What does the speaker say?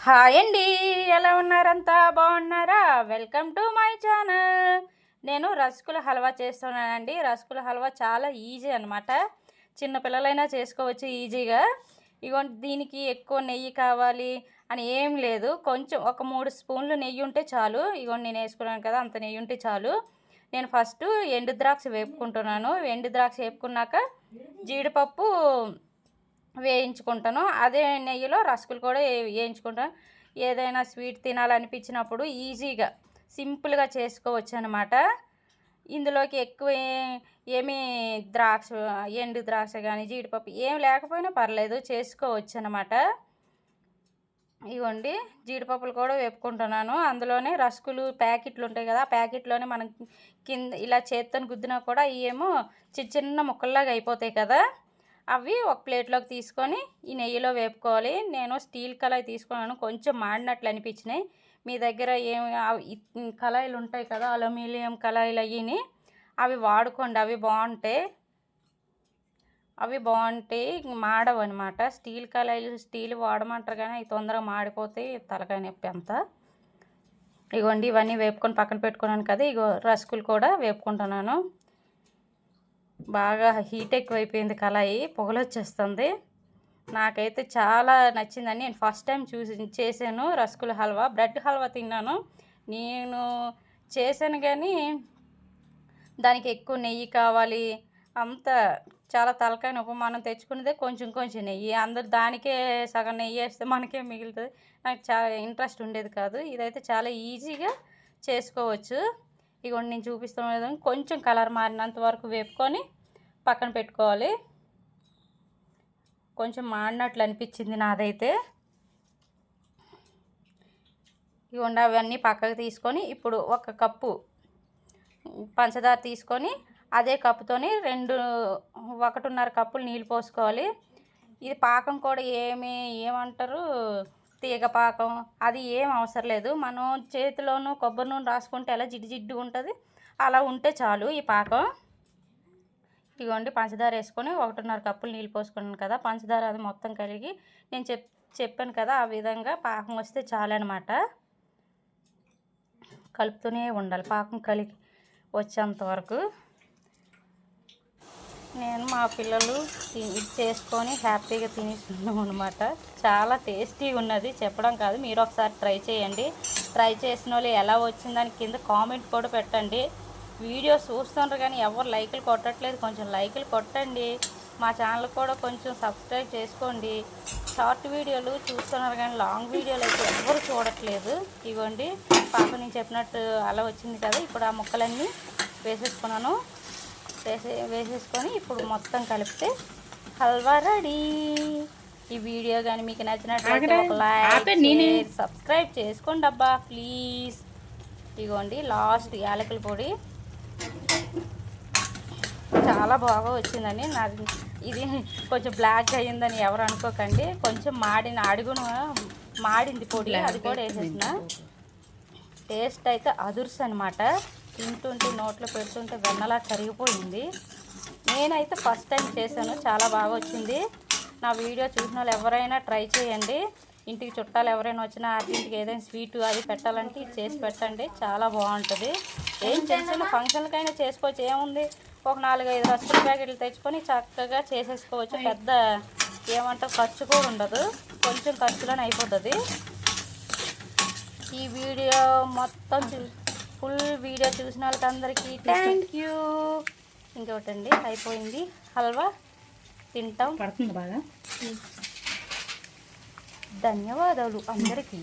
Hi అండి, ఎలా ఉన్నారంతా? బాగున్నారా? Welcome to my channel. నేను రసగుల హల్వా చేస్తున్నానండి. రసగుల హల్వా చాలా ఈజీ అనమాట. చిన్నపిల్లలైనా చేసుకోవచ్చు ఈజీగా. ఇగోండి, దీనికి ఎక్కువ నెయ్యి కావాలి అని ఏం లేదు. కొంచెం ఒక 3 స్పూన్లు నెయ్యి ఉంటే చాలు. ఇగోండి, నేను వేసుకున్నాను కదా, అంత నెయ్యి ఉంటే చాలు. నేను ఫస్ట్ ఎండు ద్రాక్ష వేపుకుంటున్నాను. ఎండు ద్రాక్ష వేపుకున్నాక జీడిపప్పు వేయించుకుంటాను. అదే నెయ్యిలో రసగులు కూడా వేయించుకుంటాను. ఏదైనా స్వీట్ తినాలనిపించినప్పుడు ఈజీగా సింపుల్గా చేసుకోవచ్చు అనమాట. ఇందులోకి ఎక్కువ ఏమీ ఎండు ద్రాక్ష కానీ జీడిపప్పు ఏం లేకపోయినా పర్లేదు, చేసుకోవచ్చు అనమాట. ఇవ్వండి, జీడిపప్పులు కూడా వేపుకుంటున్నాను. అందులోనే రసగులు ప్యాకెట్లు ఉంటాయి కదా, ఆ ప్యాకెట్లోనే మనం కింద ఇలా చేత్తోని గుద్దినా కూడా ఏమో చిన్న చిన్న ముక్కల్లాగా అయిపోతాయి కదా, అవి ఒక ప్లేట్లోకి తీసుకొని ఈ నెయ్యిలో వేపుకోవాలి. నేను స్టీల్ కళాయి తీసుకున్నాను. కొంచెం మాడినట్లు అనిపించినాయి. మీ దగ్గర కళాయిలు ఉంటాయి కదా, అల్యూమినియం కళాయిలు అవి వాడుకోండి. అవి బాగుంటాయి, మాడవు అనమాట. స్టీల్ కళాయిలు స్టీల్ వాడమంటారు కానీ అవి తొందరగా మాడిపోతాయి, తలకాయ నొప్పి అంతా. ఇగోండి, ఇవన్నీ వేపుకొని పక్కన పెట్టుకున్నాను కదా. ఇగో రసగులు కూడా వేపుకుంటున్నాను. బాగా హీట్ ఎక్కువైపోయింది, కళాయి పొగలొచ్చేస్తుంది. నాకైతే చాలా నచ్చిందని నేను ఫస్ట్ టైం చేశాను రసగుల హల్వా. బ్రెడ్ హల్వా తిన్నాను నేను, చేశాను కానీ దానికి ఎక్కువ నెయ్యి కావాలి, అంత చాలా తలకాయ నొప్పి. మనం తెచ్చుకునేదే కొంచెం కొంచెం నెయ్యి, అందరు దానికే సగం నెయ్యి వేస్తే మనకే మిగులుతుంది. నాకు చాలా ఇంట్రెస్ట్ ఉండేది కాదు. ఇదైతే చాలా ఈజీగా చేసుకోవచ్చు. ఇగోండి, నేను చూపిస్తున్న విధంగా కొంచెం కలర్ మారినంత వరకు వేపుకొని పక్కన పెట్టుకోవాలి. కొంచెం మాడినట్లు అనిపించింది నాదైతే. ఇవ్వండి, అవన్నీ పక్కకు తీసుకొని ఇప్పుడు 1 కప్పు పంచదార తీసుకొని అదే కప్పుతోని 1.5 కప్పులు నీళ్ళు పోసుకోవాలి. ఇది పాకం కూడా ఏమంటారు, తీగ పాకం అది ఏం అవసరం లేదు. మనం చేతిలోనూ కొబ్బరి నూనె రాసుకుంటే ఎలా జిడ్డు ఉంటుంది, అలా ఉంటే చాలు ఈ పాకం. ఇదిగోండి, పంచదార వేసుకొని 1.5 కప్పులు నీళ్ళు పోసుకున్నాను కదా, పంచదార అది మొత్తం కలిగి నేను చెప్పాను కదా, ఆ విధంగా పాకం వస్తే చాలన్నమాట. కలుపుతూనే ఉండాలి పాకం కలిగి వచ్చేంత వరకు. నేను మా పిల్లలు ఇది చేసుకొని హ్యాపీగా తినేస్తున్నాం అనమాట. చాలా టేస్టీగా ఉన్నది, చెప్పడం కాదు, మీరు ఒకసారి ట్రై చేయండి. ట్రై చేసిన వాళ్ళు ఎలా వచ్చిందని కింద కామెంట్ కూడా పెట్టండి. వీడియో చూస్తున్నారు కానీ ఎవరు లైకులు కొట్టట్లేదు, కొంచెం లైకులు కొట్టండి. మా ఛానల్ కూడా కొంచెం సబ్స్క్రైబ్ చేసుకోండి. షార్ట్ వీడియోలు చూస్తున్నారు కానీ లాంగ్ వీడియోలు అయితే ఎవరు చూడట్లేదు. ఇవ్వండి, పాప నేను చెప్పినట్టు అలా వచ్చింది కదా. ఇప్పుడు ఆ ముక్కలన్నీ వేసేసుకున్నాను. వేసేసుకొని ఇప్పుడు మొత్తం కలిపితే హల్వా రెడీ. ఈ వీడియో కానీ మీకు నచ్చినట్లయితే ఒక లైక్, సబ్స్క్రైబ్ చేసుకోండి అబ్బా ప్లీజ్. ఇగోండి, లాస్ట్ యాలకుల పొడి చాలా బాగా వచ్చిందని. నాది ఇది కొంచెం బ్లాక్ అయ్యిందని ఎవరు అనుకోకండి, కొంచెం మాడింది పొడి, అది కూడా వేసేసిన. టేస్ట్ అయితే అదుర్స్ అనమాట. తింటుంటే నోట్లో పెడుతుంటే వెన్నలా కరిగిపోయింది. నేనైతే ఫస్ట్ టైం చేశాను, చాలా బాగా వచ్చింది. నా వీడియో చూసిన వాళ్ళు ఎవరైనా ట్రై చేయండి. ఇంటికి చుట్టాలు ఎవరైనా వచ్చినా ఇంటికి ఏదైనా స్వీట్ అది పెట్టాలంటే ఇది చేసి పెట్టండి, చాలా బాగుంటుంది. ఏం చిన్న ఫంక్షన్లకైనా చేసుకోవచ్చు, ఏముంది, ఒక 4-5 రసగుల ప్యాకెట్లు తెచ్చుకొని చక్కగా చేసేసుకోవచ్చు. పెద్ద ఏమంటారు ఖర్చు కూడా ఉండదు, కొంచెం ఖర్చులోనే అయిపోతుంది. ఈ వీడియో మొత్తం ఫుల్ వీడియో చూసిన వాళ్ళకి అందరికీ థ్యాంక్ యూ. ఇంకొకటండి, అయిపోయింది హల్వా, తింటాం. పడుతుంది బాగా. ధన్యవాదాలు అందరికీ.